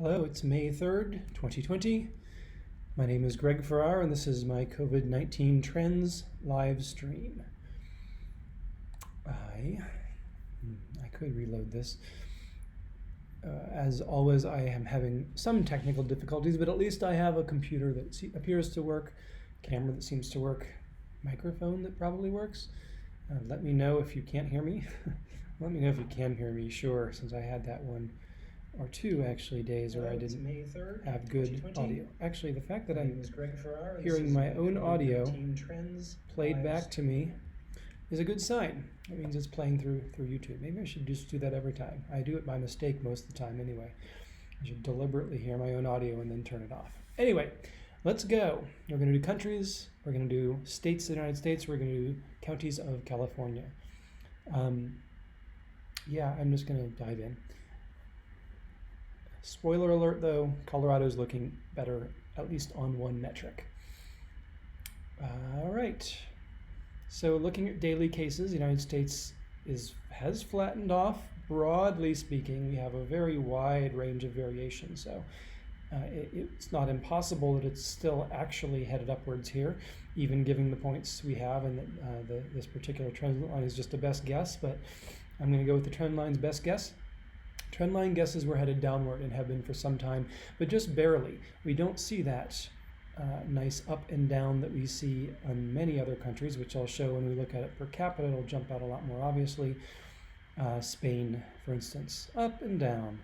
Hello, it's May 3rd, 2020. My name is Greg Farrar, and this is my COVID-19 Trends live stream. I could reload this. As always, I am having some technical difficulties, but at least I have a computer that appears to work, camera that seems to work, microphone that probably works. Let me know if you can't hear me. Let me know if you can hear me, sure, since I had that one or two actually days where I didn't have good audio. Actually, the fact that I'm hearing my own audio played back to me is a good sign. It means it's playing through YouTube. Maybe I should just do that every time. I do it by mistake most of the time anyway. I should deliberately hear my own audio and then turn it off. Anyway, let's go. We're going to do countries. We're going to do states of the United States. We're going to do counties of California. I'm just going to dive in. Spoiler alert though, Colorado's looking better, at least on one metric. All right, so looking at daily cases, the United States has flattened off. Broadly speaking, we have a very wide range of variation, so it's not impossible that it's still actually headed upwards here, even given the points we have, and that this particular trend line is just a best guess, but I'm going to go with the trend line's best guess. Trendline guesses we're headed downward and have been for some time, but just barely. We don't see that nice up and down that we see in many other countries, which I'll show when we look at it per capita. It'll jump out a lot more obviously. Spain, for instance, up and down.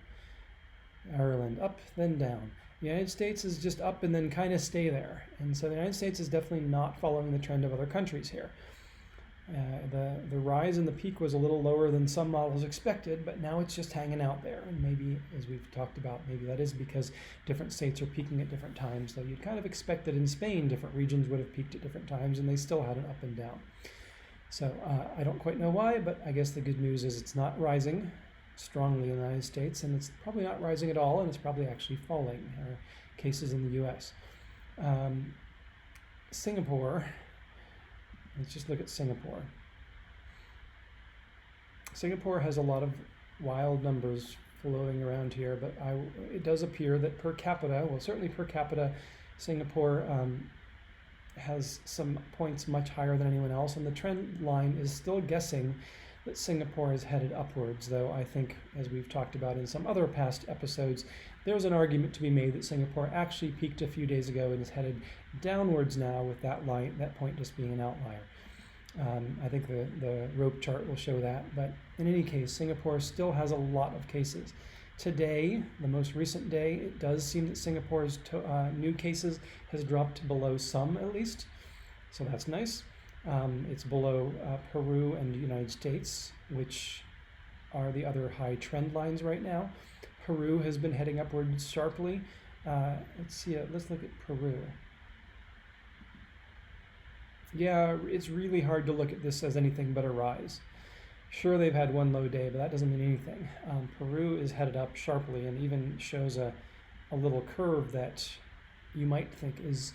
Ireland, up, then down. The United States is just up and then kind of stay there. And so the United States is definitely not following the trend of other countries here. The rise in the peak was a little lower than some models expected, but now it's just hanging out there. And maybe, as we've talked about, maybe that is because different states are peaking at different times. So you'd kind of expect that in Spain, different regions would have peaked at different times, and they still had an up and down. So I don't quite know why, but I guess the good news is it's not rising strongly in the United States, and it's probably not rising at all, and it's probably actually falling. Cases in the U.S. Singapore. Let's just look at Singapore. Singapore has a lot of wild numbers floating around here, but it does appear that per capita, well, certainly per capita, Singapore has some points much higher than anyone else, and the trend line is still guessing that Singapore is headed upwards, though I think, as we've talked about in some other past episodes, there's an argument to be made that Singapore actually peaked a few days ago and is headed downwards now, with that point just being an outlier. I think the rope chart will show that, but in any case, Singapore still has a lot of cases. Today, the most recent day, it does seem that Singapore's new cases has dropped below some at least, so that's nice. It's below Peru and the United States, which are the other high trend lines right now. Peru has been heading upwards sharply. Let's look at Peru. Yeah, it's really hard to look at this as anything but a rise. Sure, they've had one low day, but that doesn't mean anything. Peru is headed up sharply and even shows a little curve that you might think is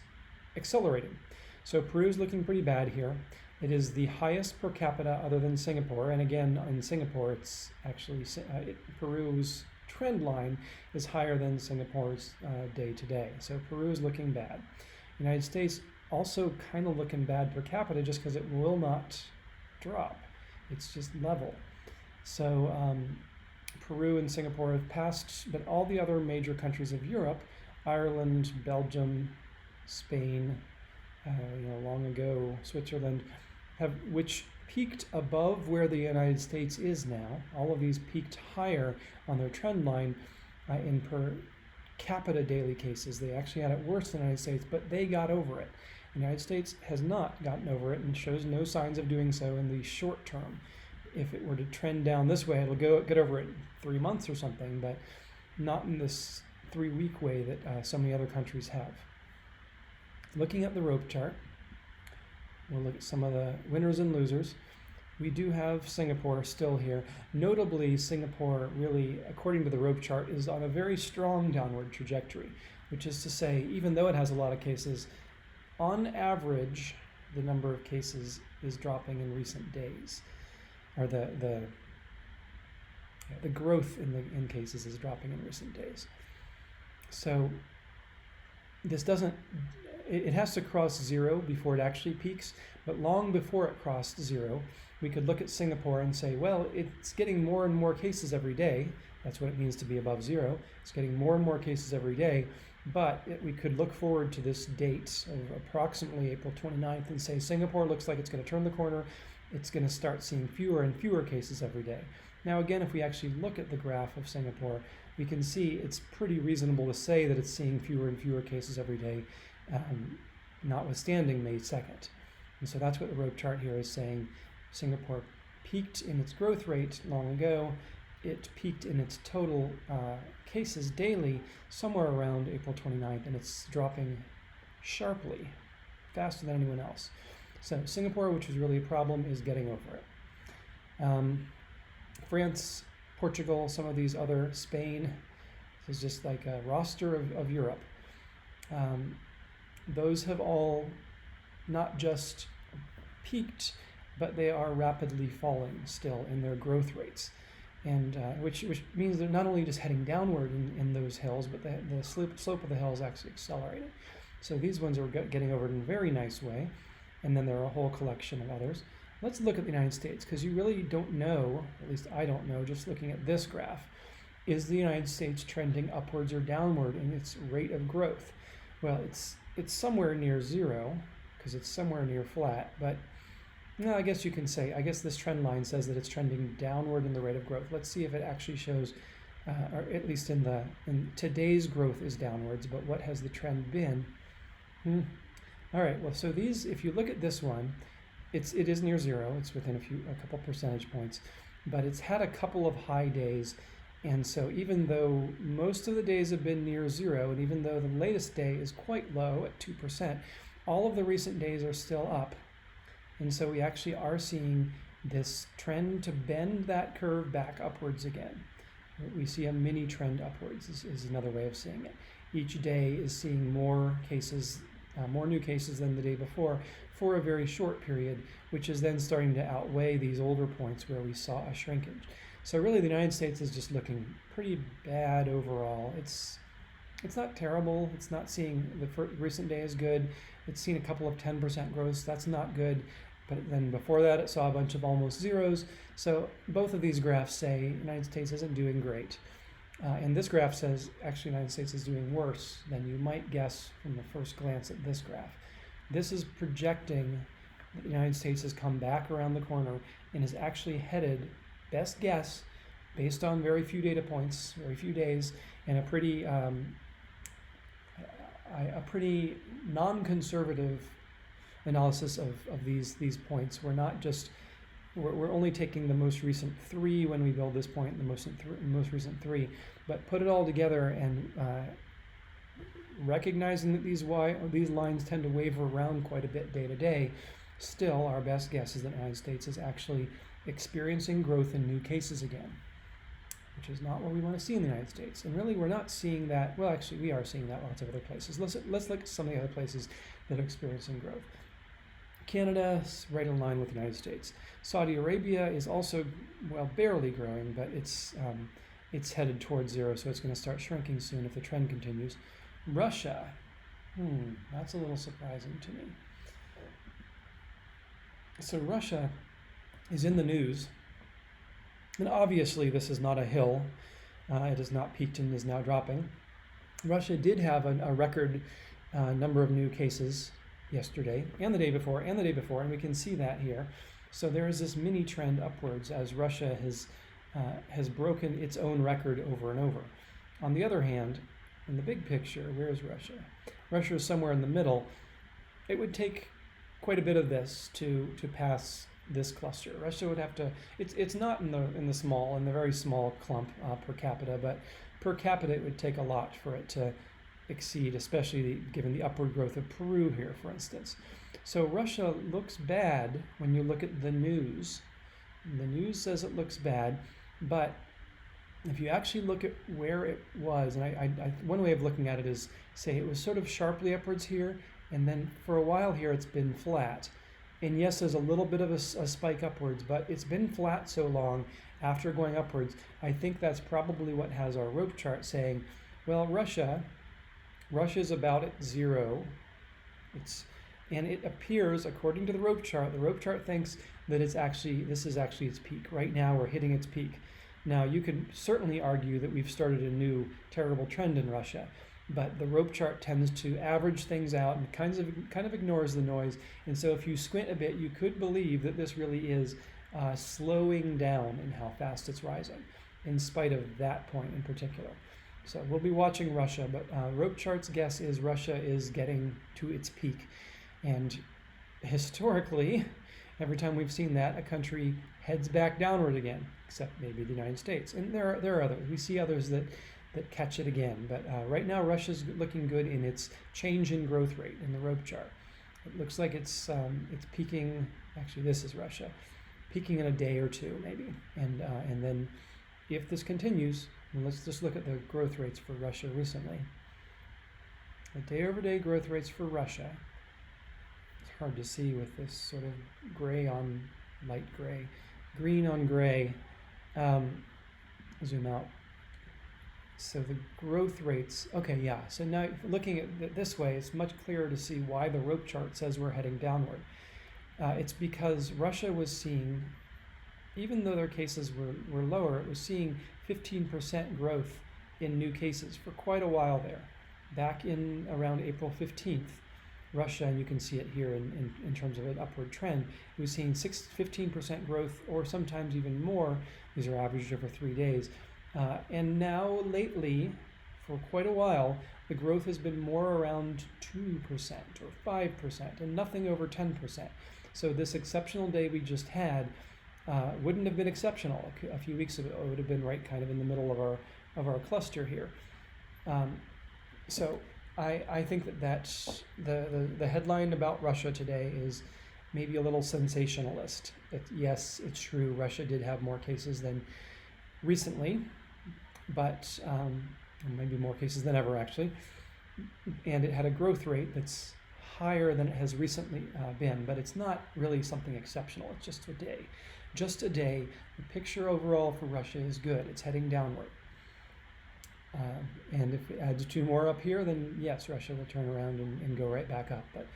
accelerating. So Peru's looking pretty bad here. It is the highest per capita other than Singapore, and again, in Singapore, it's actually Peru's trend line is higher than Singapore's day to day. So Peru is looking bad. United States also kind of looking bad per capita just because it will not drop. It's just level. So Peru and Singapore have passed, but all the other major countries of Europe, Ireland, Belgium, Spain, long ago, Switzerland, which peaked above where the United States is now. All of these peaked higher on their trend line in per capita daily cases. They actually had it worse than the United States, but they got over it. The United States has not gotten over it and shows no signs of doing so in the short term. If it were to trend down this way, it'll get over it in 3 months or something, but not in this 3-week way that so many other countries have. Looking at the rope chart, we'll look at some of the winners and losers. We do have Singapore still here. Notably, Singapore really, according to the rope chart, is on a very strong downward trajectory, which is to say, even though it has a lot of cases, on average, the number of cases is dropping in recent days, or the growth in cases is dropping in recent days. So this doesn't, it has to cross zero before it actually peaks, but long before it crossed zero, we could look at Singapore and say, well, it's getting more and more cases every day. That's what it means to be above zero. It's getting more and more cases every day, but we could look forward to this date of approximately April 29th and say Singapore looks like it's going to turn the corner. It's going to start seeing fewer and fewer cases every day. Now again, if we actually look at the graph of Singapore, we can see it's pretty reasonable to say that it's seeing fewer and fewer cases every day, notwithstanding May 2nd. And so that's what the rope chart here is saying. Singapore peaked in its growth rate long ago. It peaked in its total cases daily somewhere around April 29th, and it's dropping sharply, faster than anyone else. So Singapore, which was really a problem, is getting over it. France, Portugal, some of these other, Spain, this is just like a roster of Europe. Those have all not just peaked, but they are rapidly falling still in their growth rates. And which means they're not only just heading downward in those hills, but the slope of the hill is actually accelerating. So these ones are getting over it in a very nice way, and then there are a whole collection of others. Let's look at the United States, because you really don't know, at least I don't know, just looking at this graph, is the United States trending upwards or downward in its rate of growth? Well, it's somewhere near zero, because it's somewhere near flat, but no, I guess you can say, I guess this trend line says that it's trending downward in the rate of growth. Let's see if it actually shows, or at least in today's growth is downwards, but what has the trend been? All right, well, so these, if you look at this one, it is near zero. It's within a couple percentage points, but it's had a couple of high days. And so even though most of the days have been near zero, and even though the latest day is quite low at 2%, all of the recent days are still up. And so we actually are seeing this trend to bend that curve back upwards again. We see a mini trend upwards is another way of seeing it. Each day is seeing more cases, more new cases than the day before for a very short period, which is then starting to outweigh these older points where we saw a shrinkage. So really the United States is just looking pretty bad overall. It's not terrible. It's not seeing the recent day is good. It's seen a couple of 10% growths. That's not good. But then before that, it saw a bunch of almost zeros. So both of these graphs say the United States isn't doing great. And this graph says actually the United States is doing worse than you might guess from the first glance at this graph. This is projecting that the United States has come back around the corner and is actually headed, best guess, based on very few data points, very few days, and a pretty non-conservative analysis of these points. We're only taking the most recent 3 when we build this point, the most recent 3, but put it all together and recognizing that these lines tend to waver around quite a bit day to day. Still, our best guess is that the United States is actually experiencing growth in new cases again, which is not what we want to see in the United States. And really, we're not seeing that. Well, actually, we are seeing that lots of other places. Let's look at some of the other places that are experiencing growth. Canada is right in line with the United States. Saudi Arabia is also, well, barely growing, but it's headed towards zero, so it's going to start shrinking soon if the trend continues. Russia, that's a little surprising to me. So Russia is in the news, and obviously this is not a hill. It has not peaked and is now dropping. Russia did have a record number of new cases yesterday and the day before, and we can see that here. So there is this mini trend upwards as Russia has broken its own record over and over. On the other hand, in the big picture, where is Russia? Russia is somewhere in the middle. It would take quite a bit of this to pass this cluster. Russia would have to. It's not in the very small clump per capita, but per capita it would take a lot for it to exceed, especially given the upward growth of Peru here, for instance. So Russia looks bad when you look at the news. The news says it looks bad, but if you actually look at where it was, and one way of looking at it is say it was sort of sharply upwards here, and then for a while here it's been flat. And yes, there's a little bit of a spike upwards, but it's been flat so long after going upwards. I think that's probably what has our rope chart saying Well, Russia is about at 0. And it appears, according to the rope chart thinks that this is actually its peak. Right now we're hitting its peak. Now you could certainly argue that we've started a new terrible trend in Russia, but the rope chart tends to average things out and kind of ignores the noise. And so if you squint a bit, you could believe that this really is slowing down in how fast it's rising, in spite of that point in particular. So we'll be watching Russia, but rope chart's guess is Russia is getting to its peak. And historically, every time we've seen that, a country heads back downward again, except maybe the United States. And there are others. We see others that catch it again. But right now, Russia's looking good in its change in growth rate in the rope chart. It looks like it's peaking. Actually, this is Russia, peaking in a day or two maybe. And then if this continues, let's just look at the growth rates for Russia recently. The day-over-day growth rates for Russia. It's hard to see with this sort of gray on light gray, green on gray. Zoom out. So the growth rates, okay, yeah. So now looking at it this way, it's much clearer to see why the rope chart says we're heading downward. It's because Russia was seeing, even though their cases were lower, it was seeing 15% growth in new cases for quite a while there. Back in around April 15th, Russia, and you can see it here in terms of an upward trend, it was seeing 15% growth, or sometimes even more. These are averaged over 3 days. And now lately, for quite a while, the growth has been more around 2% or 5% and nothing over 10%. So this exceptional day we just had wouldn't have been exceptional a few weeks ago. It would have been right kind of in the middle of our cluster here. So I think that's the headline about Russia today is maybe a little sensationalist. Yes, it's true, Russia did have more cases than recently, but maybe more cases than ever actually, and it had a growth rate that's higher than it has recently been, but it's not really something exceptional. It's just a day. Just a day. The picture overall for Russia is good. It's heading downward. And if it adds 2 more up here, then yes, Russia will turn around and go right back up. But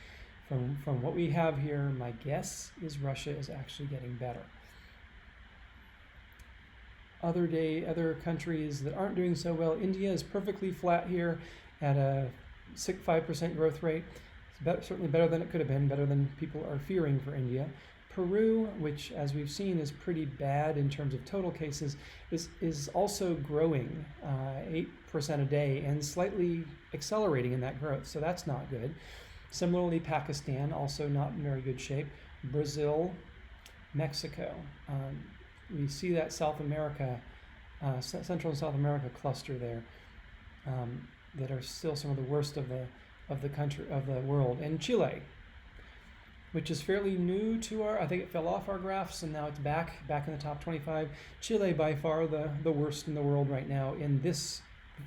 from what we have here, my guess is Russia is actually getting better. Other countries that aren't doing so well, India is perfectly flat here at a 5% growth rate. It's certainly better than it could have been, better than people are fearing for India. Peru, which as we've seen is pretty bad in terms of total cases, is also growing 8% a day and slightly accelerating in that growth, so that's not good. Similarly, Pakistan, also not in very good shape. Brazil, Mexico. We see that South America, Central and South America cluster there that are still some of the worst of the world. And Chile, which is fairly new to I think it fell off our graphs and now it's back in the top 25. Chile by far the worst in the world right now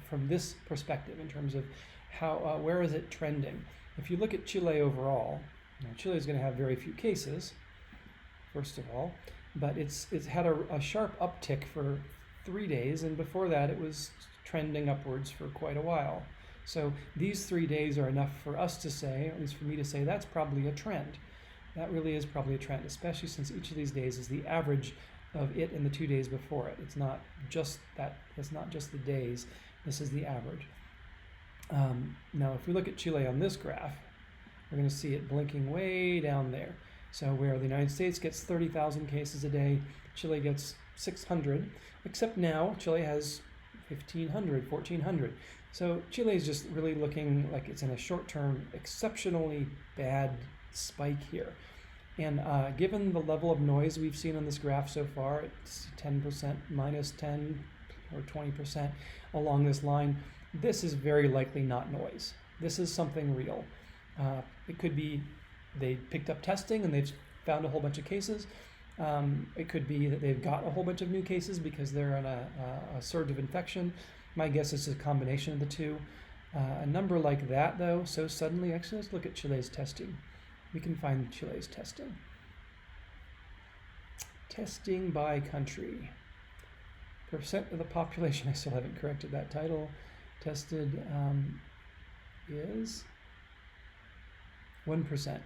from this perspective in terms of how where is it trending. If you look at Chile overall, Chile is going to have very few cases, first of all, but it's had a sharp uptick for 3 days, and before that it was trending upwards for quite a while. So these 3 days are enough for us to say, at least for me to say, that's probably a trend. That really is probably a trend, especially since each of these days is the average of it and the 2 days before it. It's not just that. It's not just the days. This is the average. Now, if we look at Chile on this graph, we're going to see it blinking way down there. So where the United States gets 30,000 cases a day, Chile gets 600, except now Chile has 1,500, 1,400. So Chile is just really looking like it's in a short-term, exceptionally bad spike here. And given the level of noise we've seen on this graph so far, it's 10%, minus 10 or 20% along this line, this is very likely not noise. This is something real. It could be they picked up testing and they've found a whole bunch of cases. It could be that they've got a whole bunch of new cases because they're in a surge of infection. My guess is a combination of the two. A number like that, though, so suddenly, actually, let's look at Chile's testing. We can find Chile's testing. Testing by country. Percent of the population, I still haven't corrected that title. tested is 1%.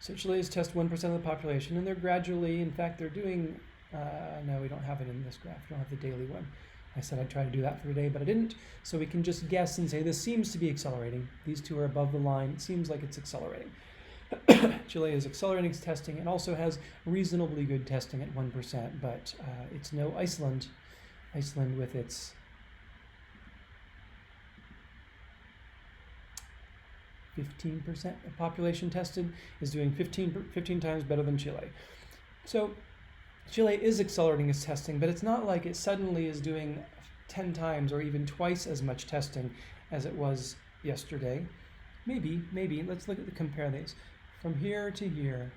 So Chile is test 1% of the population, and they're gradually, in fact, they're doing, no, we don't have it in this graph. We don't have the daily one. I said I'd try to do that for today, but I didn't. So we can just guess and say this seems to be accelerating. These two are above the line. It seems like it's accelerating. Chile is accelerating its testing and also has reasonably good testing at 1%, but it's no Iceland. Iceland with its 15% of population tested is doing 15 times better than Chile. So Chile is accelerating its testing, but it's not like it suddenly is doing 10 times or even twice as much testing as it was yesterday. Maybe. Let's compare these. From here to here,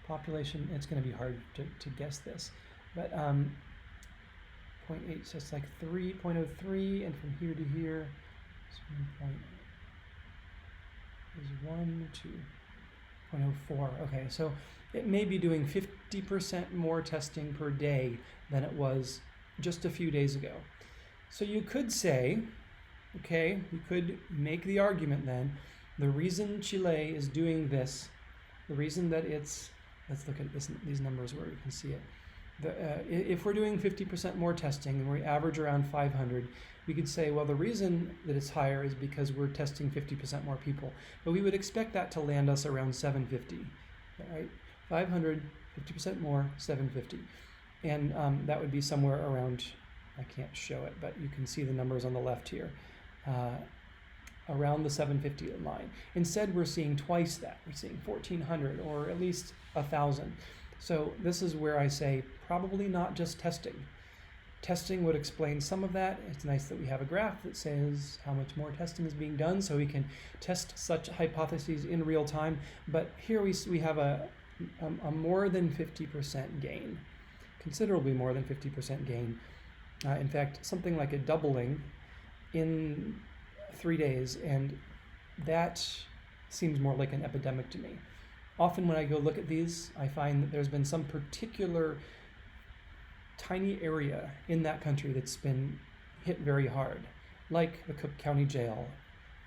population, it's going to be hard to guess this, but 0.8, so it's like 3.03, and from here to here, it's 1 to 0.04. Okay, so it may be doing 50% more testing per day than it was just a few days ago. So you could say, okay, you could make the argument then, the reason Chile is doing this, the reason that it's, let's look at these numbers where you can see it. If we're doing 50% more testing and we average around 500, we could say, well, the reason that it's higher is because we're testing 50% more people. But we would expect that to land us around 750, right? 500, 50% more, 750. And that would be somewhere around, I can't show it, but you can see the numbers on the left here, around the 750 line. Instead, we're seeing twice that. We're seeing 1,400 or at least 1,000. So this is where I say probably not just testing. Testing would explain some of that. It's nice that we have a graph that says how much more testing is being done so we can test such hypotheses in real time. But here we have a more than 50% gain, considerably more than 50% gain. In fact, something like a doubling in 3 days, and that seems more like an epidemic to me. Often when I go look at these, I find that there's been some particular tiny area in that country that's been hit very hard, like the Cook County Jail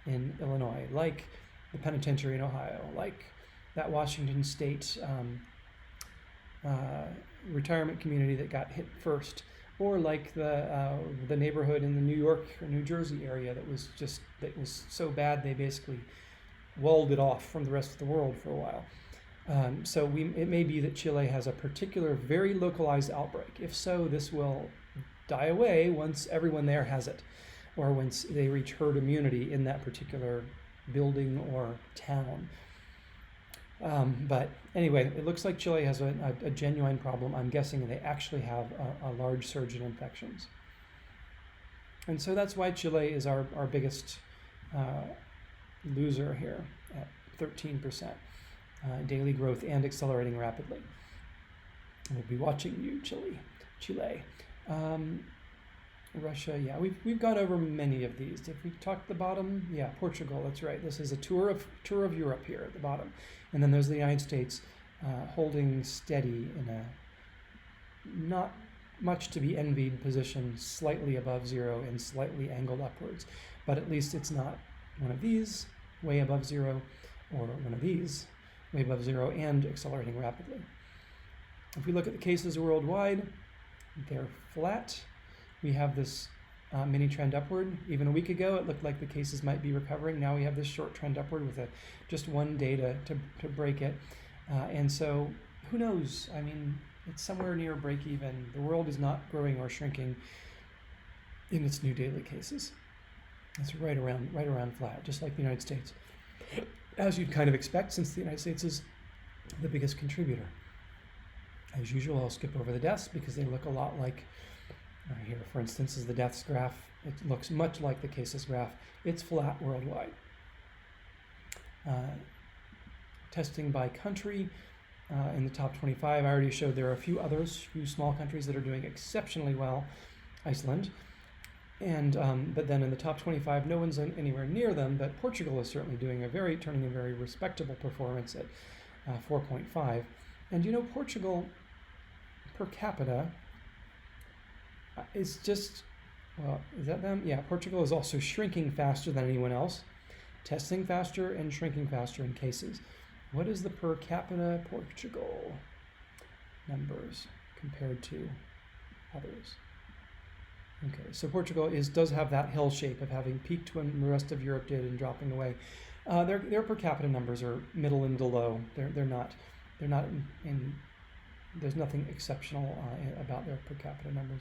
in Illinois, like the penitentiary in Ohio, like that Washington State retirement community that got hit first, or like the neighborhood in the New York or New Jersey area that was so bad they basically walled it off from the rest of the world for a while. So it may be that Chile has a particular, very localized outbreak. If so, this will die away once everyone there has it, or once they reach herd immunity in that particular building or town. But anyway, it looks like Chile has a genuine problem. I'm guessing they actually have a large surge in infections. And so that's why Chile is our biggest loser here at 13%. Daily growth and accelerating rapidly. We'll be watching you, Chile. Russia, yeah, we've gone over many of these. If we talk the bottom, yeah, Portugal, that's right. This is a tour of Europe here at the bottom. And then there's the United States holding steady in a not much to be envied position, slightly above zero and slightly angled upwards. But at least it's not one of these way above zero or one of these way above zero and accelerating rapidly. If we look at the cases worldwide, they're flat. We have this mini trend upward. Even a week ago, it looked like the cases might be recovering. Now we have this short trend upward with just one day to break it. And so who knows? I mean, it's somewhere near break even. The world is not growing or shrinking in its new daily cases. It's right around flat, just like the United States. As you'd kind of expect, since the United States is the biggest contributor. As usual, I'll skip over the deaths because they look a lot like, here for instance is the deaths graph. It looks much like the cases graph. It's flat worldwide. Testing by country, in the top 25, I already showed there are a few others, few small countries that are doing exceptionally well. Iceland. And but then in the top 25, no one's anywhere near them, but Portugal is certainly turning a very respectable performance at 4.5. And you know, Portugal per capita is just Well, is that them? Yeah, Portugal is also shrinking faster than anyone else, testing faster and shrinking faster in cases. What is the per capita Portugal numbers compared to others? Okay, so Portugal does have that hill shape of having peaked when the rest of Europe did and dropping away. Their per capita numbers are middle and low. They're not in there's nothing exceptional about their per capita numbers.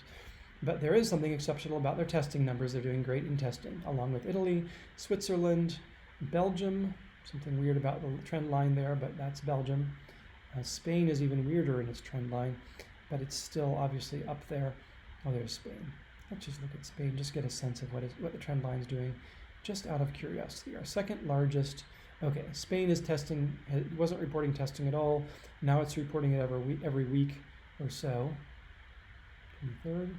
But there is something exceptional about their testing numbers. They're doing great in testing, along with Italy, Switzerland, Belgium. Something weird about the trend line there, but that's Belgium. Spain is even weirder in its trend line, but it's still obviously up there. Oh, there's Spain. Let's just look at Spain, just get a sense of what the trend line is doing, just out of curiosity. Our second largest. Okay, Spain is testing. It wasn't reporting testing at all. Now it's reporting it every week or so. 23rd,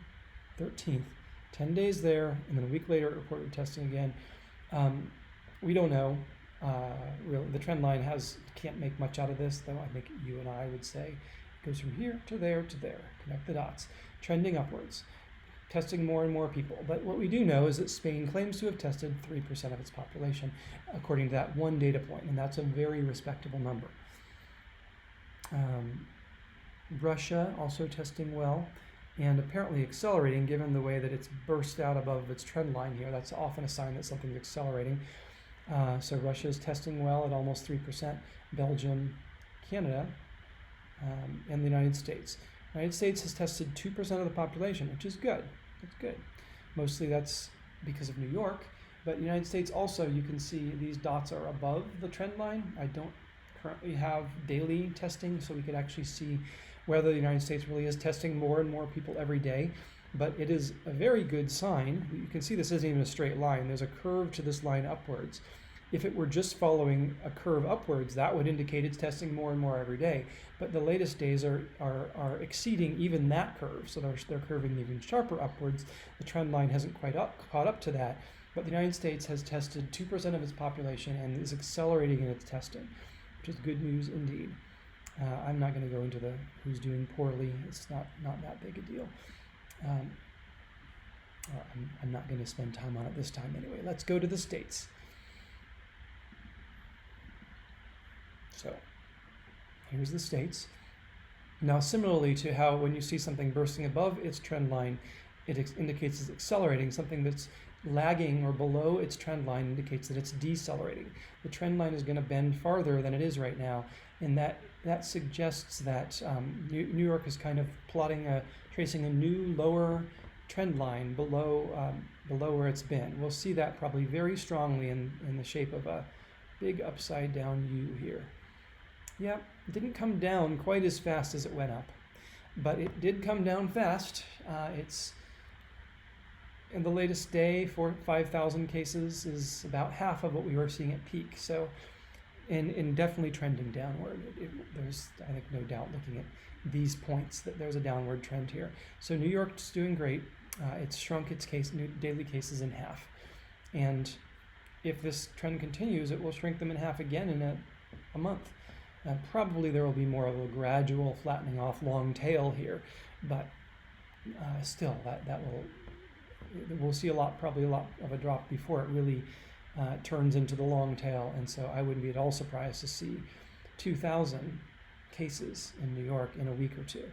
13th, 10 days there, and then a week later it reported testing again. We don't know. Really, the trend line can't make much out of this, though I think you and I would say it goes from here to there to there. Connect the dots. Trending upwards. Testing more and more people. But what we do know is that Spain claims to have tested 3% of its population, according to that one data point, and that's a very respectable number. Russia also testing well, and apparently accelerating given the way that it's burst out above its trend line here. That's often a sign that something's accelerating. So Russia is testing well at almost 3%, Belgium, Canada, and the United States. The United States has tested 2% of the population, which is good. It's good. Mostly that's because of New York, but the United States also, you can see these dots are above the trend line. I don't currently have daily testing, so we could actually see whether the United States really is testing more and more people every day, but it is a very good sign. You can see this isn't even a straight line. There's a curve to this line upwards. If it were just following a curve upwards, that would indicate it's testing more and more every day. But the latest days are exceeding even that curve, so they're curving even sharper upwards. The trend line hasn't quite caught up to that, but the United States has tested 2% of its population and is accelerating in its testing, which is good news indeed. I'm not going to go into who's doing poorly. It's not that big a deal. I'm not going to spend time on it this time anyway. Let's go to the states. So here's the states. Now, similarly to how when you see something bursting above its trend line, it indicates it's accelerating. Something that's lagging or below its trend line indicates that it's decelerating. The trend line is going to bend farther than it is right now, and that suggests that New York is kind of tracing a new lower trend line below where it's been. We'll see that probably very strongly in the shape of a big upside down U here. Yeah, it didn't come down quite as fast as it went up, but it did come down fast. It's in the latest day, 5,000 cases is about half of what we were seeing at peak. So, and definitely trending downward. There's, I think, no doubt looking at these points that there's a downward trend here. So New York's doing great. It's shrunk its daily cases in half, and if this trend continues, it will shrink them in half again in a month. Probably there will be more of a gradual flattening off long tail here, but still, we'll see probably a lot of a drop before it really turns into the long tail. And so I wouldn't be at all surprised to see 2,000 cases in New York in a week or two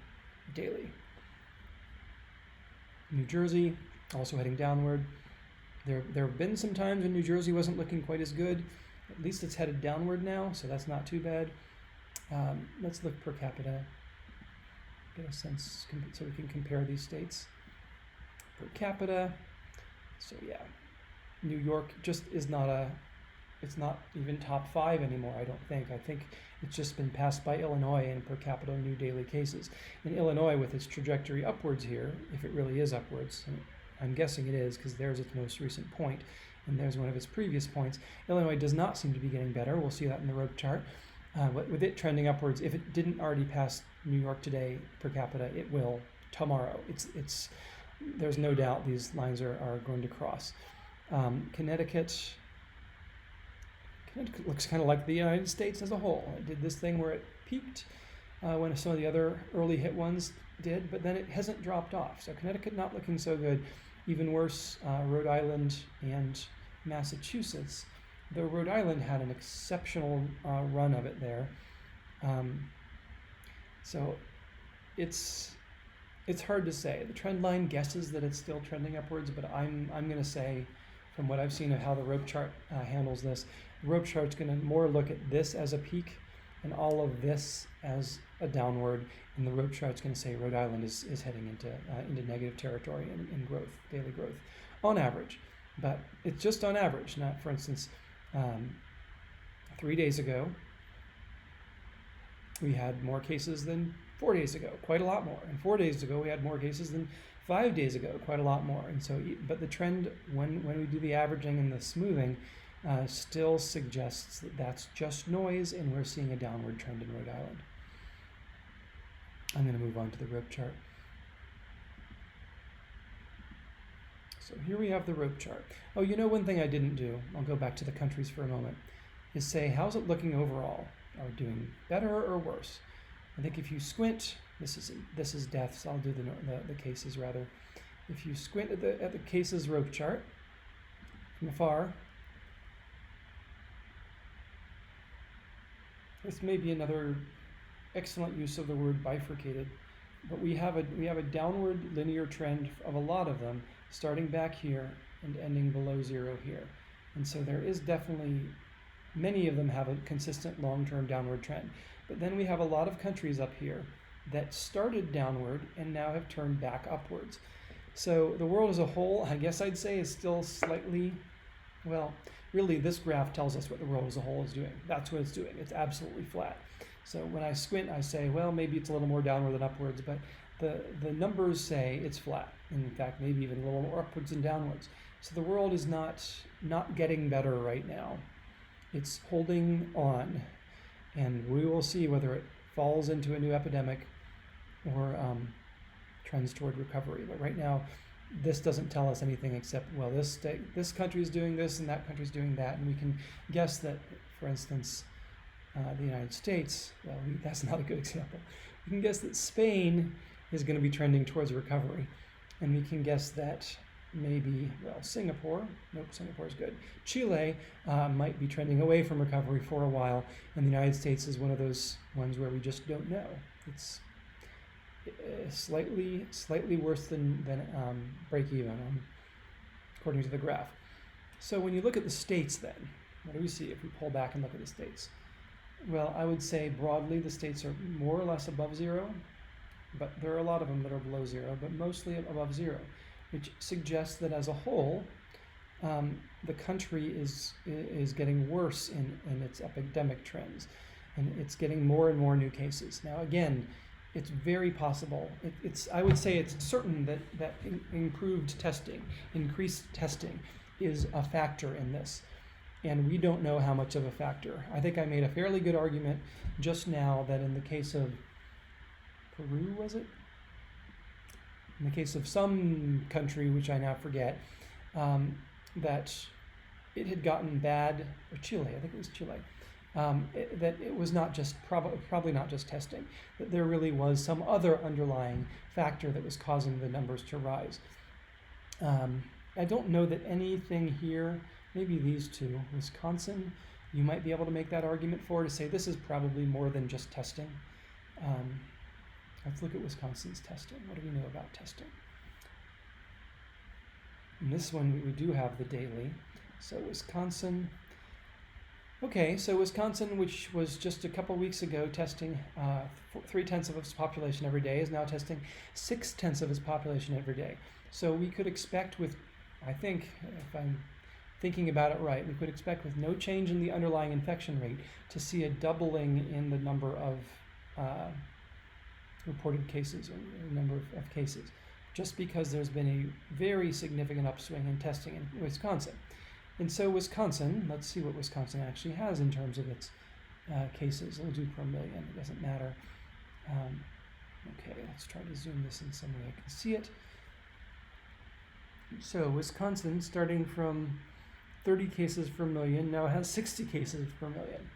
daily. New Jersey also heading downward. There have been some times when New Jersey wasn't looking quite as good. At least it's headed downward now, so that's not too bad. Let's look per capita, get a sense so we can compare these states. Per capita, so yeah, New York just it's not even top 5 anymore, I don't think. I think it's just been passed by Illinois in per capita new daily cases. In Illinois, with its trajectory upwards here, if it really is upwards, and I'm guessing it is because there's its most recent point, and there's one of its previous points. Illinois does not seem to be getting better. We'll see that in the road chart. With it trending upwards, if it didn't already pass New York today per capita, it will tomorrow. There's no doubt these lines are going to cross. Connecticut looks kind of like the United States as a whole. It did this thing where it peaked when some of the other early hit ones did, but then it hasn't dropped off. So Connecticut not looking so good. Even worse, Rhode Island and Massachusetts. Though Rhode Island had an exceptional run of it there. So it's hard to say. The trend line guesses that it's still trending upwards, but I'm going to say, from what I've seen of how the rope chart handles this, the rope chart's going to more look at this as a peak and all of this as a downward, and the rope chart's going to say Rhode Island is heading into negative territory in growth, daily growth, on average. But it's just on average, not, for instance, 3 days ago, we had more cases than 4 days ago, quite a lot more. And 4 days ago, we had more cases than 5 days ago, quite a lot more. And so, but the trend, when we do the averaging and the smoothing, still suggests that that's just noise, and we're seeing a downward trend in Rhode Island. I'm going to move on to the rope chart. So here we have the rope chart. Oh, you know, one thing I didn't do, I'll go back to the countries for a moment, is say, how's it looking overall? Are we doing better or worse? I think if you squint, this is deaths. I'll do the cases rather. If you squint at the cases rope chart from afar, this may be another excellent use of the word bifurcated, but we have a downward linear trend of a lot of them, starting back here and ending below zero here. And so there is definitely, many of them have a consistent long-term downward trend. But then we have a lot of countries up here that started downward and now have turned back upwards. So the world as a whole, I guess I'd say, is still slightly, well, really this graph tells us what the world as a whole is doing. That's what it's doing. It's absolutely flat. So when I squint, I say, well, maybe it's a little more downward than upwards, but the numbers say it's flat. In fact, maybe even a little more upwards than downwards. So the world is not getting better right now. It's holding on, and we will see whether it falls into a new epidemic or trends toward recovery. But right now, this doesn't tell us anything except, well, this country is doing this and that country is doing that, and we can guess that, for instance, the United States, well, that's not a good example. We can guess that Spain is going to be trending towards recovery, and we can guess that maybe, well, Singapore, nope, Singapore is good. Chile might be trending away from recovery for a while, and the United States is one of those ones where we just don't know. It's slightly worse than break even, according to the graph. So when you look at the states then, what do we see if we pull back and look at the states? Well, I would say broadly the states are more or less above zero, but there are a lot of them that are below zero, but mostly above zero, which suggests that as a whole, the country is getting worse in its epidemic trends, and it's getting more and more new cases. Now, again, it's very possible. I would say it's certain that improved testing, increased testing, is a factor in this, and we don't know how much of a factor. I think I made a fairly good argument just now that in the case of Peru, was it? In the case of some country, which I now forget, that it had gotten bad, or Chile, I think it was Chile, that it was not just, probably not just testing, that there really was some other underlying factor that was causing the numbers to rise. I don't know that anything here, maybe these two, Wisconsin, you might be able to make that argument for, to say this is probably more than just testing. Let's look at Wisconsin's testing. What do we know about testing? In this one, we do have the daily. So Wisconsin, okay, so Wisconsin, which was just a couple weeks ago testing 3/10 of its population every day, is now testing 6/10 of its population every day. So we could expect with, I think, if I'm thinking about it right, we could expect with no change in the underlying infection rate to see a doubling in the number of reported cases, or number of cases, just because there's been a very significant upswing in testing in Wisconsin. And so Wisconsin, let's see what Wisconsin actually has in terms of its cases. We'll do per million, it doesn't matter. Okay, let's try to zoom this in some way I can see it. So Wisconsin, starting from 30 cases per million, now has 60 cases per million.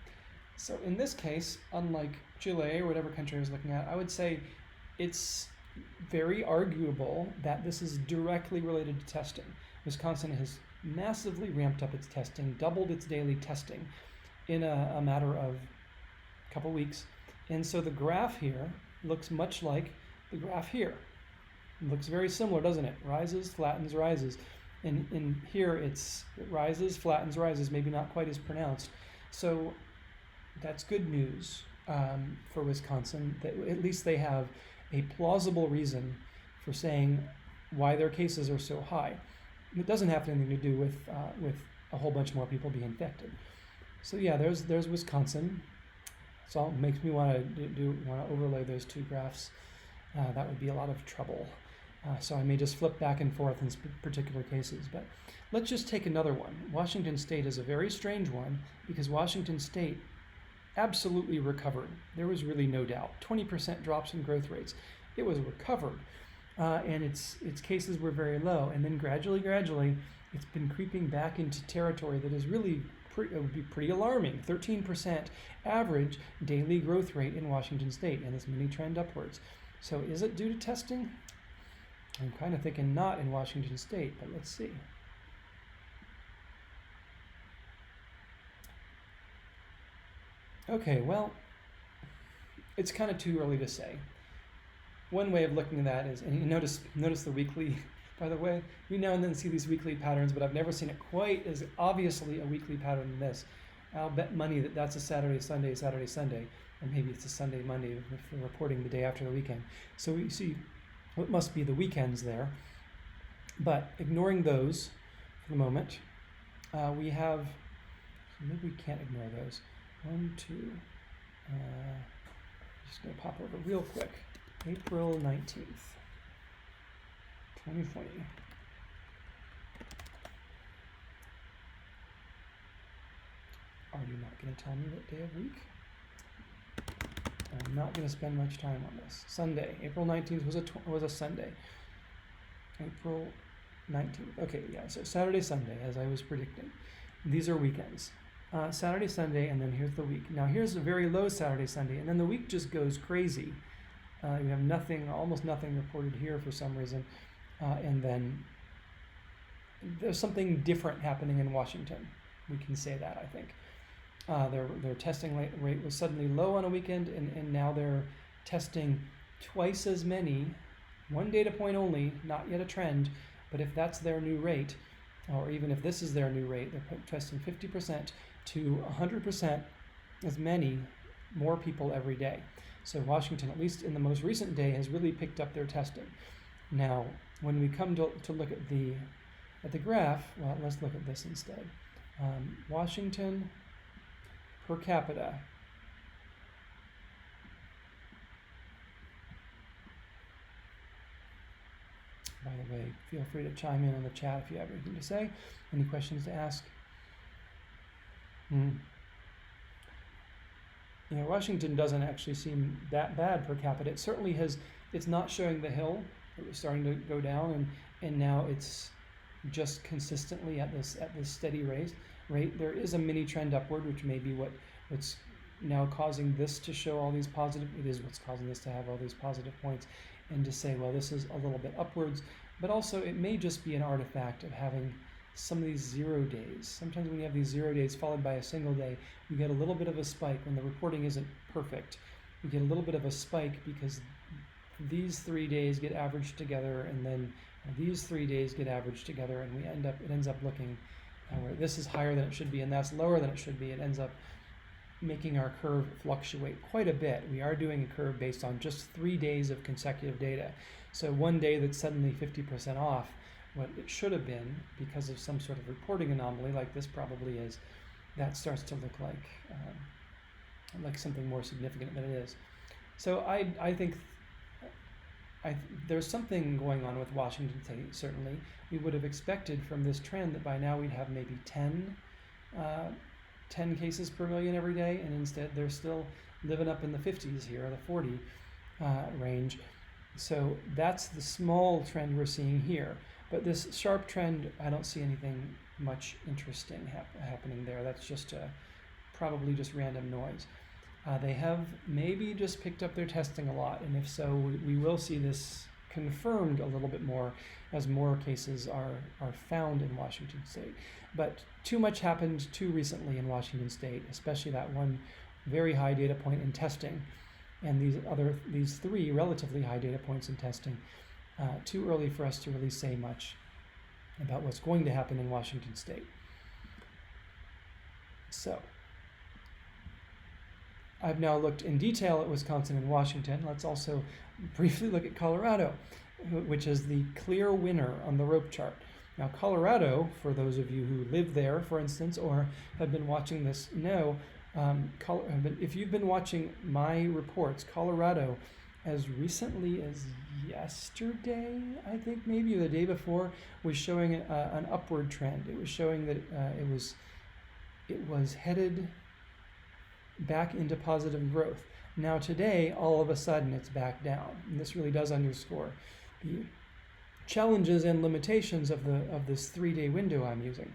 So in this case, unlike Chile or whatever country I was looking at, I would say it's very arguable that this is directly related to testing. Wisconsin has massively ramped up its testing, doubled its daily testing in a matter of a couple weeks. And so the graph here looks much like the graph here. It looks very similar, doesn't it? Rises, flattens, rises. And in here it rises, flattens, rises, maybe not quite as pronounced. So that's good news for Wisconsin, that at least they have a plausible reason for saying why their cases are so high. It doesn't have anything to do with a whole bunch more people being infected. So yeah, there's Wisconsin. So it makes me want to overlay those two graphs. That would be a lot of trouble. So I may just flip back and forth in particular cases. But let's just take another one. Washington State is a very strange one because Washington State absolutely recovered. There was really no doubt. 20% drops in growth rates. It was recovered. And its cases were very low. And then gradually, it's been creeping back into territory that is really it would be pretty alarming. 13% average daily growth rate in Washington State, and this mini trend upwards. So is it due to testing? I'm kind of thinking not in Washington State, but let's see. Okay, well, it's kind of too early to say. One way of looking at that is, and you notice the weekly, by the way, we now and then see these weekly patterns, but I've never seen it quite as obviously a weekly pattern than this. I'll bet money that that's a Saturday, Sunday, or maybe it's a Sunday, Monday if we're reporting the day after the weekend. So we see what must be the weekends there. But ignoring those for the moment, we have, maybe we can't ignore those. 1, 2, just going to pop over real quick. April 19th, 2020. Are you not going to tell me what day of week? I'm not going to spend much time on this. Sunday, April 19th was a Sunday. April 19th. Okay, yeah, so Saturday, Sunday, as I was predicting. These are weekends. Saturday, Sunday, and then here's the week. Now here's a very low Saturday, Sunday, and then the week just goes crazy. You have nothing, almost nothing reported here for some reason. And then there's something different happening in Washington. We can say that, I think. Their testing rate was suddenly low on a weekend, and now they're testing twice as many, one data point only, not yet a trend, but if that's their new rate, or even if this is their new rate, they're testing 50% to 100% as many more people every day. So Washington, at least in the most recent day, has really picked up their testing. Now, when we come to look at the graph, well, let's look at this instead. Washington per capita. By the way, feel free to chime in on the chat if you have anything to say, any questions to ask. You know, Washington doesn't actually seem that bad per capita. It certainly has, it's not showing the hill. It was starting to go down, and now it's just consistently at this steady rate. There is a mini trend upward, which may be what's now causing this to show all these positive, it is what's causing this to have all these positive points, and to say, well, this is a little bit upwards, but also it may just be an artifact of having some of these 0 days. Sometimes when you have these 0 days followed by a single day, you get a little bit of a spike when the reporting isn't perfect. You get a little bit of a spike because these 3 days get averaged together, and then these 3 days get averaged together, and it ends up looking where this is higher than it should be and that's lower than it should be. It ends up making our curve fluctuate quite a bit. We are doing a curve based on just 3 days of consecutive data. So one day that's suddenly 50% off what it should have been because of some sort of reporting anomaly, like this probably is, that starts to look like something more significant than it is. So I think there's something going on with Washington State, certainly. We would have expected from this trend that by now we'd have maybe 10 cases per million every day, and instead they're still living up in the 50s here, or the 40 range. So that's the small trend we're seeing here. But this sharp trend, I don't see anything much interesting happening there. That's just probably just random noise. They have maybe just picked up their testing a lot, and if so, we will see this confirmed a little bit more as more cases are found in Washington State. But too much happened too recently in Washington State, especially that one very high data point in testing, and these three relatively high data points in testing. Too early for us to really say much about what's going to happen in Washington State. So, I've now looked in detail at Wisconsin and Washington. Let's also briefly look at Colorado, which is the clear winner on the rope chart. Now, Colorado, for those of you who live there, for instance, or have been watching this, know, if you've been watching my reports, Colorado, as recently as yesterday, I think maybe, or the day before, was showing an upward trend. It was showing that it was headed back into positive growth. Now today, all of a sudden, it's back down. And this really does underscore the challenges and limitations of this 3-day window I'm using.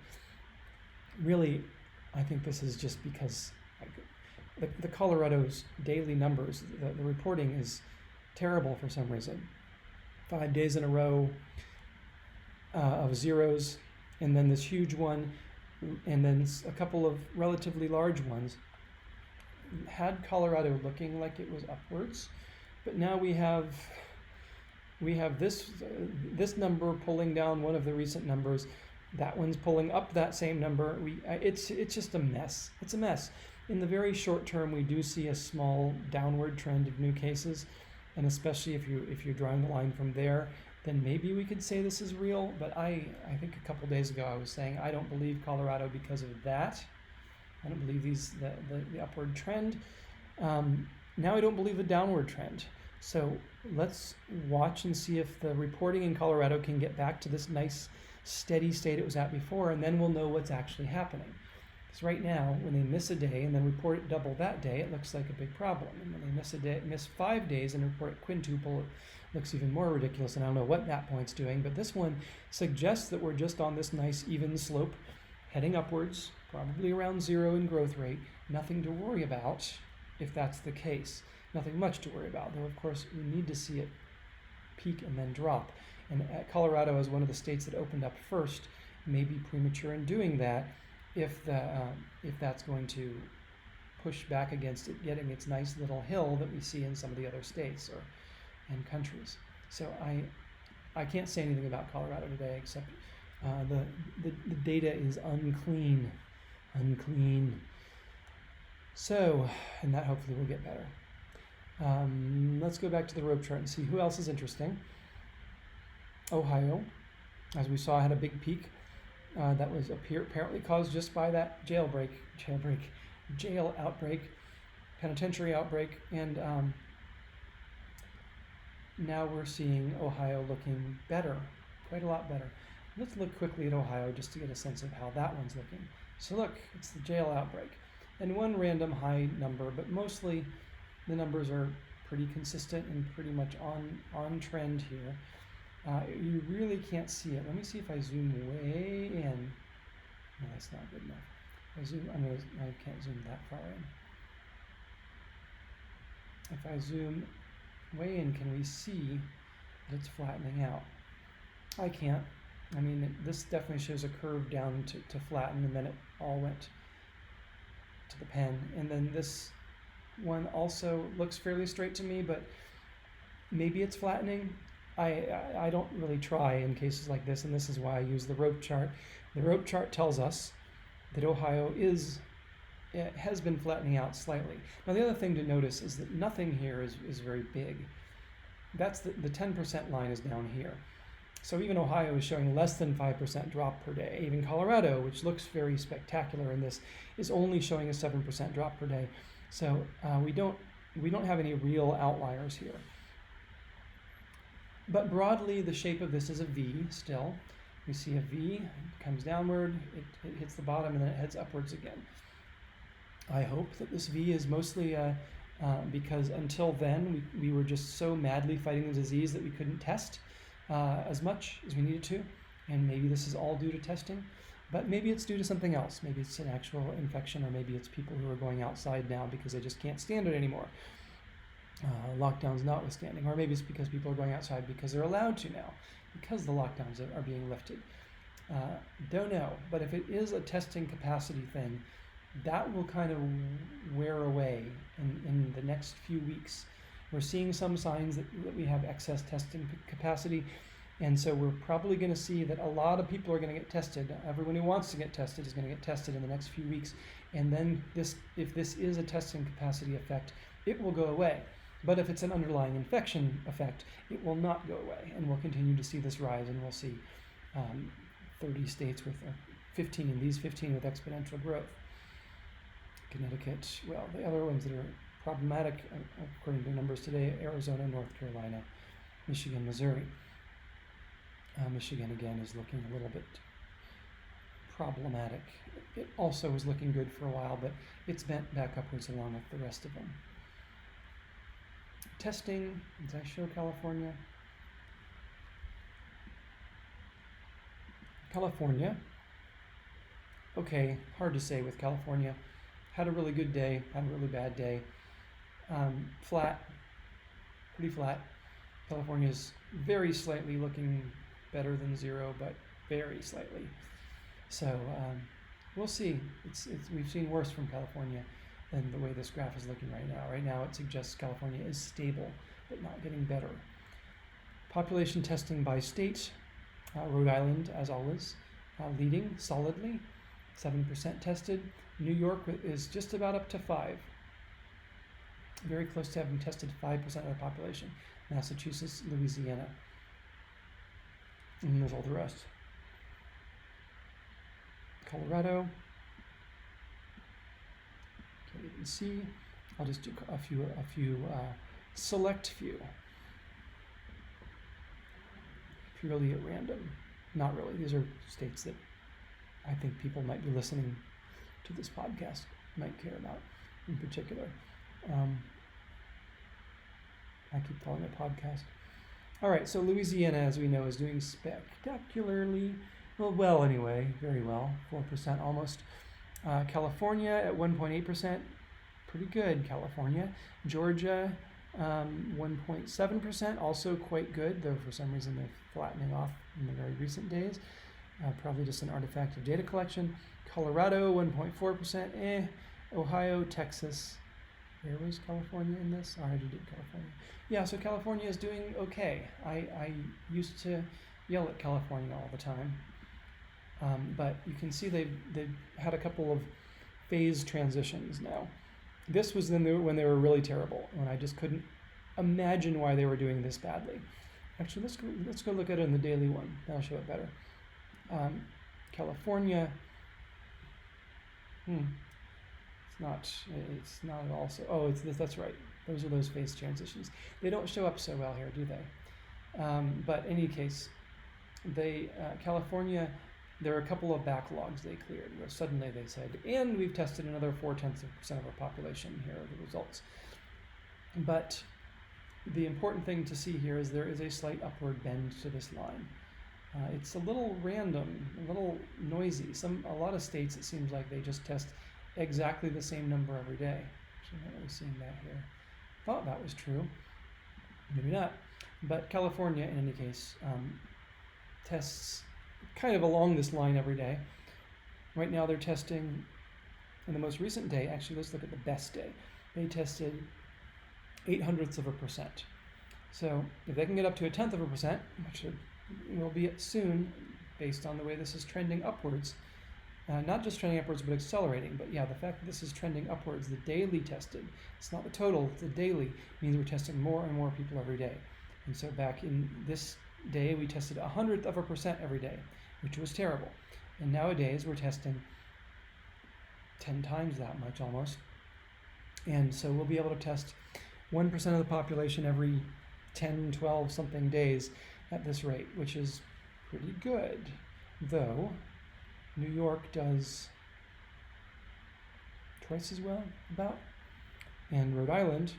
Really, I think this is just because the Colorado's daily numbers, the reporting is terrible for some reason. 5 days in a row of zeros, and then this huge one, and then a couple of relatively large ones, had Colorado looking like it was upwards. But now we have this number pulling down one of the recent numbers. That one's pulling up that same number. It's just a mess. It's a mess. In the very short term, we do see a small downward trend of new cases, and especially if you're drawing the line from there, then maybe we could say this is real. But I think a couple days ago I was saying I don't believe Colorado because of that. I don't believe the upward trend. Now I don't believe the downward trend. So let's watch and see if the reporting in Colorado can get back to this nice steady state it was at before, and then we'll know what's actually happening. Because right now, when they miss a day and then report it double that day, it looks like a big problem. And when they miss 5 days and report it quintuple, it looks even more ridiculous, and I don't know what that point's doing. But this one suggests that we're just on this nice even slope, heading upwards, probably around 0 in growth rate. Nothing to worry about if that's the case. Nothing much to worry about, though of course we need to see it peak and then drop. And Colorado is one of the states that opened up first, may be premature in doing that if that's going to push back against it getting its nice little hill that we see in some of the other states and countries. So I can't say anything about Colorado today except the data is unclean. So, and that hopefully will get better. Let's go back to the rope chart and see who else is interesting. Ohio, as we saw, had a big peak that was apparently caused just by that jail outbreak, penitentiary outbreak, and now we're seeing Ohio looking better, quite a lot better. Let's look quickly at Ohio just to get a sense of how that one's looking. So look, it's the jail outbreak, and one random high number, but mostly the numbers are pretty consistent and pretty much on trend here. You really can't see it. Let me see if I zoom way in. No, that's not good enough. I can't zoom that far in. If I zoom way in, can we see that it's flattening out? I can't. I mean, this definitely shows a curve down to flatten, and then it all went to the pen. And then this one also looks fairly straight to me, but maybe it's flattening. I don't really try in cases like this, and this is why I use the rope chart. The rope chart tells us that Ohio has been flattening out slightly. Now the other thing to notice is that nothing here is very big. That's the 10% line is down here. So even Ohio is showing less than 5% drop per day. Even Colorado, which looks very spectacular in this, is only showing a 7% drop per day. So we don't have any real outliers here. But broadly, the shape of this is a V still. We see a V, it comes downward, it hits the bottom, and then it heads upwards again. I hope that this V is mostly because until then, we were just so madly fighting the disease that we couldn't test as much as we needed to. And maybe this is all due to testing. But maybe it's due to something else. Maybe it's an actual infection, or maybe it's people who are going outside now because they just can't stand it anymore. Lockdowns notwithstanding. Or maybe it's because people are going outside because they're allowed to now, because the lockdowns are being lifted. Don't know. But if it is a testing capacity thing, that will kind of wear away in the next few weeks. We're seeing some signs that we have excess testing capacity. And so we're probably going to see that a lot of people are going to get tested. Everyone who wants to get tested is going to get tested in the next few weeks. And then if this is a testing capacity effect, it will go away. But if it's an underlying infection effect, it will not go away. And we'll continue to see this rise, and we'll see 30 states with 15, and these 15 with exponential growth. Connecticut, well, the other ones that are problematic, according to numbers today, Arizona, North Carolina, Michigan, Missouri. Michigan, again, is looking a little bit problematic. It also was looking good for a while, but it's bent back upwards along with the rest of them. Testing, did I show California? California, okay, hard to say with California. Had a really good day, had a really bad day. Flat, pretty flat. California's very slightly looking better than zero, but very slightly. So we'll see. We've seen worse from California than the way this graph is looking right now. Right now it suggests California is stable, but not getting better. Population testing by state. Rhode Island, as always, leading solidly, 7% tested. New York is just about up to 5%. Very close to having tested 5% of the population. Massachusetts, Louisiana. And there's all the rest. Colorado. Can't even see. I'll just do a few select few. Purely at random. Not really. These are states that I think people might be listening to this podcast might care about in particular. I keep calling it a podcast. All right, so Louisiana, as we know, is doing spectacularly well anyway, very well, 4% almost. California at 1.8%, pretty good, California. Georgia, 1.7%, also quite good, though for some reason they're flattening off in the very recent days. Probably just an artifact of data collection. Colorado, 1.4%, Ohio, Texas. Where was California in this? I already did California. Yeah, so California is doing okay. I used to yell at California all the time. But you can see they've had a couple of phase transitions now. This was when they were really terrible, when I just couldn't imagine why they were doing this badly. Actually, let's go look at it in the daily one. That'll show it better. California. It's not at all so. Oh, that's right. Those are those phase transitions. They don't show up so well here, do they? But in any case, California, there are a couple of backlogs they cleared where suddenly they said, and we've tested another 0.4% of our population. Here are the results. But the important thing to see here is there is a slight upward bend to this line. It's a little random, a little noisy. A lot of states, it seems like they just test exactly the same number every day. Actually, I'm not really seeing that here. Thought that was true. Maybe not. But California, in any case, tests kind of along this line every day. Right now they're testing, in the most recent day, actually let's look at the best day. They tested 0.08%. So if they can get up to 0.1%, which will be it soon, based on the way this is trending upwards, not just trending upwards, but accelerating. But yeah, the fact that this is trending upwards, the daily tested, it's not the total, it's the daily, means we're testing more and more people every day. And so back in this day, we tested 0.01% every day, which was terrible. And nowadays, we're testing 10 times that much almost. And so we'll be able to test 1% of the population every 10, 12 something days at this rate, which is pretty good. Though New York does twice as well, about, and Rhode Island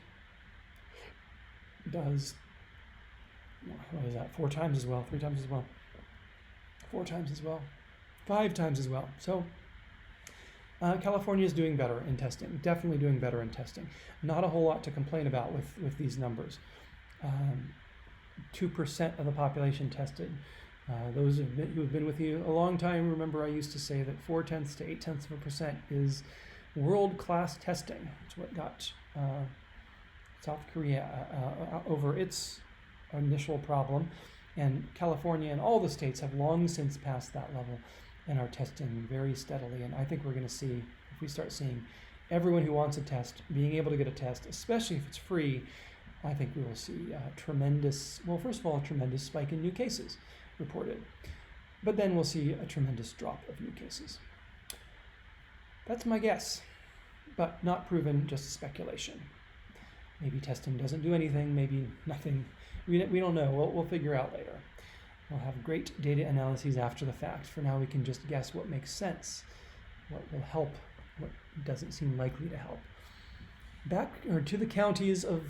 does, what is that, 4 times as well, 3 times as well, 4 times as well, 5 times as well. So California is doing better in testing, definitely doing better in testing. Not a whole lot to complain about with these numbers. 2% of the population tested. Those who have been with you a long time, remember I used to say that 0.4 to 0.8% is world-class testing. It's what got South Korea over its initial problem. And California and all the states have long since passed that level and are testing very steadily. And I think we're going to see, if we start seeing everyone who wants a test being able to get a test, especially if it's free, I think we will see first of all, a tremendous spike in new cases reported. But then we'll see a tremendous drop of new cases. That's my guess, but not proven, just speculation. Maybe testing doesn't do anything, maybe nothing. We don't know. We'll figure out later. We'll have great data analyses after the fact. For now, we can just guess what makes sense, what will help, what doesn't seem likely to help. Back to the counties of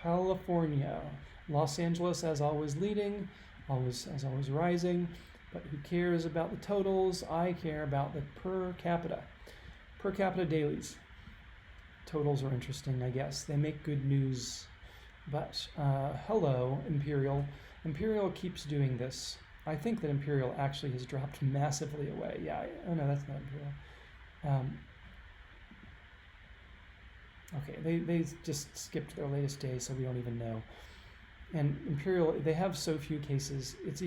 California. Los Angeles, as always, leading, as always rising. But who cares about the totals? I care about the per capita dailies. Totals are interesting, I guess. They make good news. But hello, Imperial. Imperial keeps doing this. I think that Imperial actually has dropped massively away. Yeah, oh no, that's not Imperial. Okay, they just skipped their latest day, so we don't even know. And Imperial, they have so few cases, it's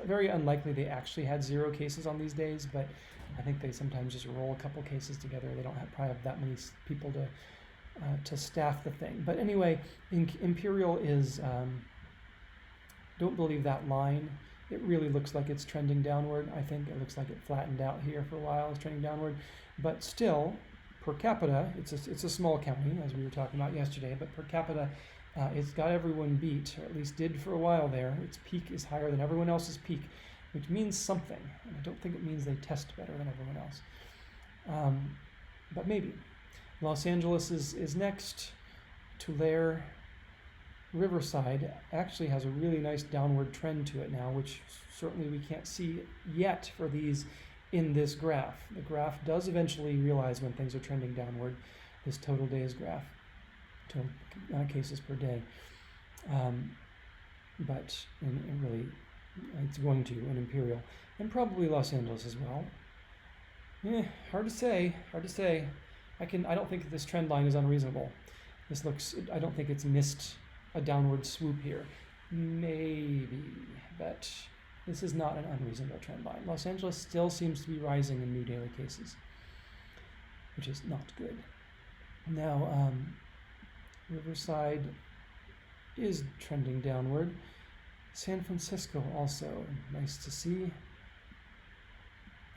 very unlikely they actually had 0 cases on these days, but I think they sometimes just roll a couple cases together. They don't probably have that many people to staff the thing. But anyway, Imperial is, don't believe that line. It really looks like it's trending downward. I think it looks like it flattened out here for a while. It's trending downward. But still, per capita, it's a small county, as we were talking about yesterday, but per capita, it's got everyone beat, or at least did for a while there. Its peak is higher than everyone else's peak, which means something. And I don't think it means they test better than everyone else. But maybe. Los Angeles is next. Tulare, Riverside actually has a really nice downward trend to it now, which certainly we can't see yet for these in this graph. The graph does eventually realize when things are trending downward, this total days graph, total cases per day. But really, it's going to in Imperial, and probably Los Angeles as well. Hard to say. I don't think this trend line is unreasonable. I don't think it's missed a downward swoop here. Maybe, but this is not an unreasonable trend line. Los Angeles still seems to be rising in new daily cases, which is not good. Now, Riverside is trending downward. San Francisco also, nice to see,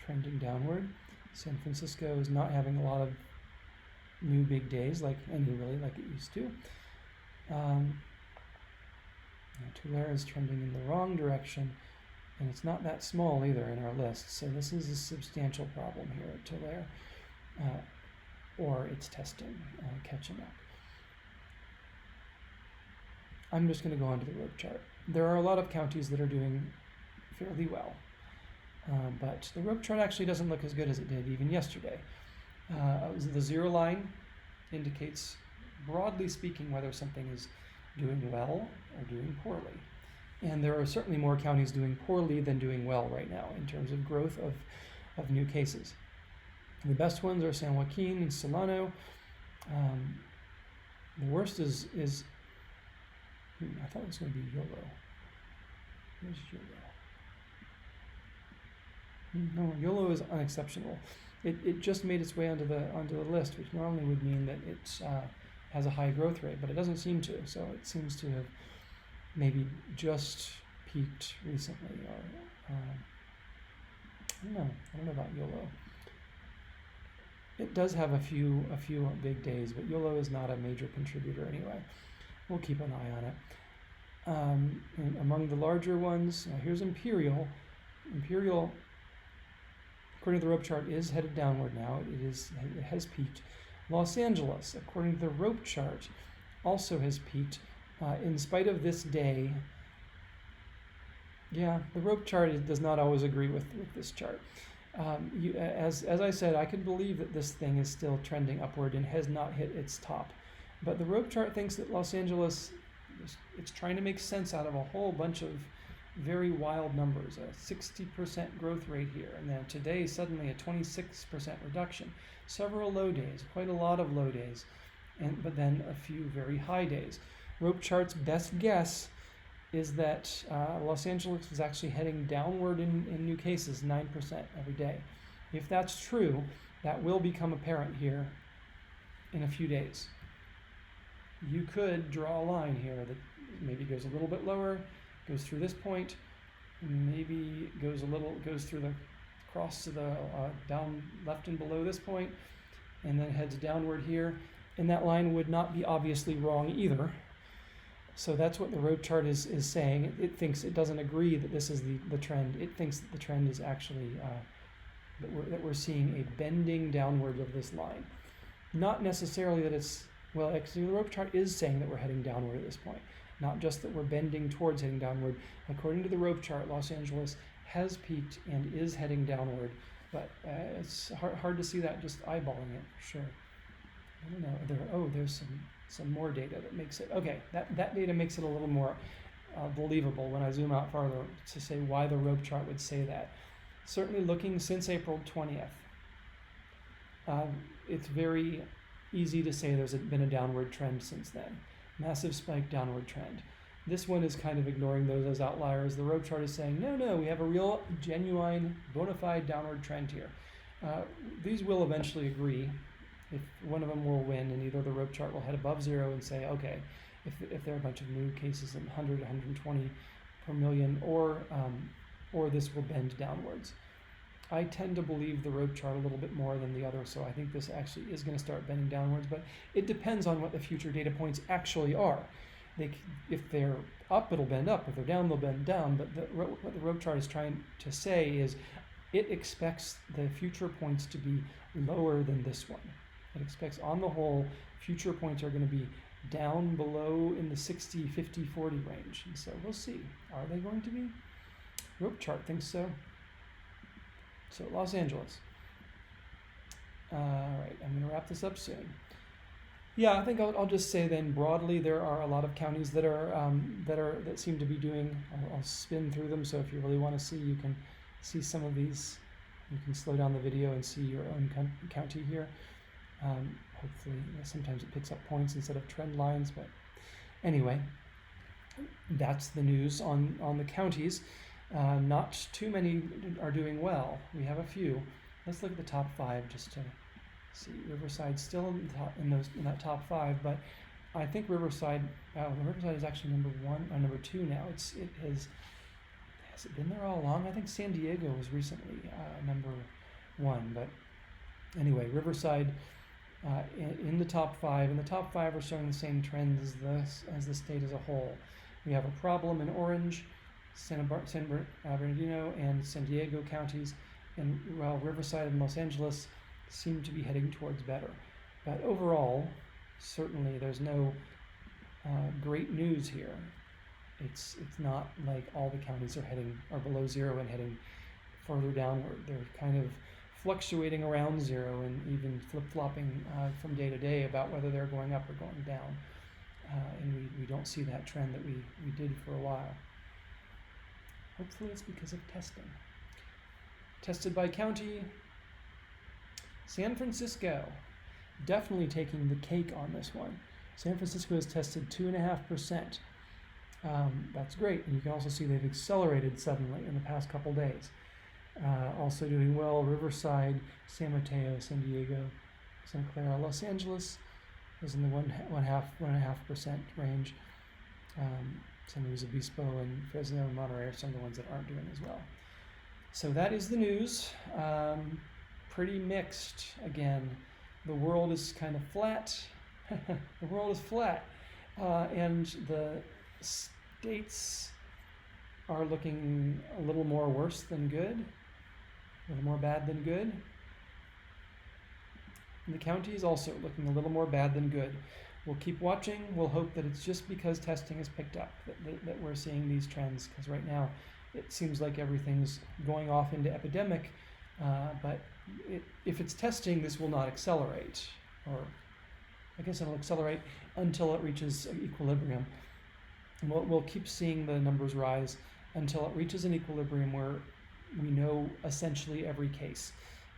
trending downward. San Francisco is not having a lot of new big days like it used to. Tulare is trending in the wrong direction, and it's not that small either in our list, so this is a substantial problem here at Tulare, or it's testing, catching up. I'm just going to go on to the rope chart. There are a lot of counties that are doing fairly well, but the rope chart actually doesn't look as good as it did even yesterday. The 0 line indicates, broadly speaking, whether something is doing well or doing poorly. And there are certainly more counties doing poorly than doing well right now in terms of growth of new cases. The best ones are San Joaquin and Solano. The worst is I thought it was going to be Yolo. Where's Yolo? No, Yolo is unexceptional. It just made its way onto the list, which normally would mean that it has a high growth rate, but it doesn't seem to. So it seems to have maybe just peaked recently, or I don't know about Yolo. It does have a few big days, but Yolo is not a major contributor anyway. We'll keep an eye on it. And among the larger ones, here's Imperial. Imperial, according to the rope chart, is headed downward now. It has peaked. Los Angeles, according to the rope chart, also has peaked. In spite of this day, Yeah, the rope chart does not always agree with this chart. As I said, I can believe that this thing is still trending upward and has not hit its top. But the rope chart thinks that Los Angeles, it's trying to make sense out of a whole bunch of very wild numbers, a 60% growth rate here, and then today suddenly a 26% reduction. Several low days, quite a lot of low days, but then a few very high days. Rope chart's best guess is that Los Angeles is actually heading downward in new cases, 9% every day. If that's true, that will become apparent here in a few days. You could draw a line here that maybe goes a little bit lower, goes through this point, maybe goes through the cross to the down left and below this point, and then heads downward here. And that line would not be obviously wrong either. So that's what the rope chart is saying. It thinks, it doesn't agree that this is the trend. It thinks that the trend is actually that we're seeing a bending downward of this line. Not necessarily that it's, well, actually the rope chart is saying that we're heading downward at this point. Not just that we're bending towards heading downward. According to the rope chart, Los Angeles has peaked and is heading downward, but it's hard to see that just eyeballing it, for sure. I don't know. There's some more data that makes it, okay, that data makes it a little more believable when I zoom out farther to say why the rope chart would say that. Certainly looking since April 20th, it's very easy to say there's been a downward trend since then. Massive spike, downward trend. This one is kind of ignoring those as outliers. The rope chart is saying, no, we have a real, genuine, bona fide downward trend here. These will eventually agree. If one of them will win, and either the rope chart will head above zero and say, okay, if there are a bunch of new cases in 100, 120 per million, or this will bend downwards. I tend to believe the rope chart a little bit more than the other, so I think this actually is going to start bending downwards, but it depends on what the future data points actually are. If they're up, it'll bend up. If they're down, they'll bend down, but what the rope chart is trying to say is it expects the future points to be lower than this one. It expects, on the whole, future points are going to be down below in the 60, 50, 40 range. And so we'll see. Are they going to be? Rope chart thinks so. So Los Angeles. All right, I'm going to wrap this up soon. Yeah, I think I'll just say then broadly there are a lot of counties that seem to be doing. I'll spin through them. So if you really want to see, you can see some of these. You can slow down the video and see your own county here. Hopefully, sometimes it picks up points instead of trend lines, but anyway, that's the news on the counties. Not too many are doing well. We have a few. Let's look at the top 5 just to see. Riverside's still in that top 5, but I think Riverside is actually number 1 or number 2 now. Has it been there all along? I think San Diego was recently number 1, but anyway, Riverside in the top 5, and the top 5 are showing the same trend as the state as a whole. We have a problem in Orange, San Bernardino, and San Diego counties, and while Riverside and Los Angeles seem to be heading towards better. But overall, certainly there's no great news here. It's not like all the counties are below zero and heading further downward. They're kind of fluctuating around zero and even flip-flopping from day to day about whether they're going up or going down. And we don't see that trend that we did for a while. Hopefully it's because of testing. Tested by county, San Francisco, definitely taking the cake on this one. San Francisco has tested 2.5%. That's great, and you can also see they've accelerated suddenly in the past couple days. Also doing well, Riverside, San Mateo, San Diego, Santa Clara. Los Angeles is in the 1.5% range. San Luis Obispo and Fresno and Monterey are some of the ones that aren't doing as well. So that is the news. Pretty mixed again. The world is kind of flat. The world is flat. And the states are looking a little more worse than good, a little more bad than good. And the counties also looking a little more bad than good. We'll keep watching. We'll hope that it's just because testing has picked up that we're seeing these trends, because right now it seems like everything's going off into epidemic, but if it's testing, this will not accelerate, or I guess it'll accelerate until it reaches equilibrium. And we'll keep seeing the numbers rise until it reaches an equilibrium where we know essentially every case,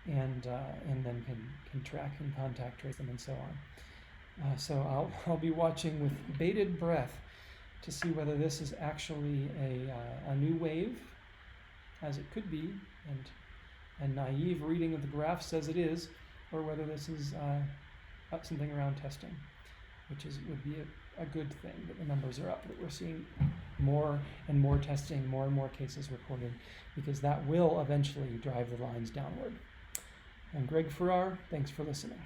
and then can track and contact trace them and so on. So I'll be watching with bated breath to see whether this is actually a new wave, as it could be, and a naive reading of the graph says it is, or whether this is something around testing, which would be a good thing that the numbers are up, that we're seeing more and more testing, more and more cases reported, because that will eventually drive the lines downward. I'm Greg Farrar. Thanks for listening.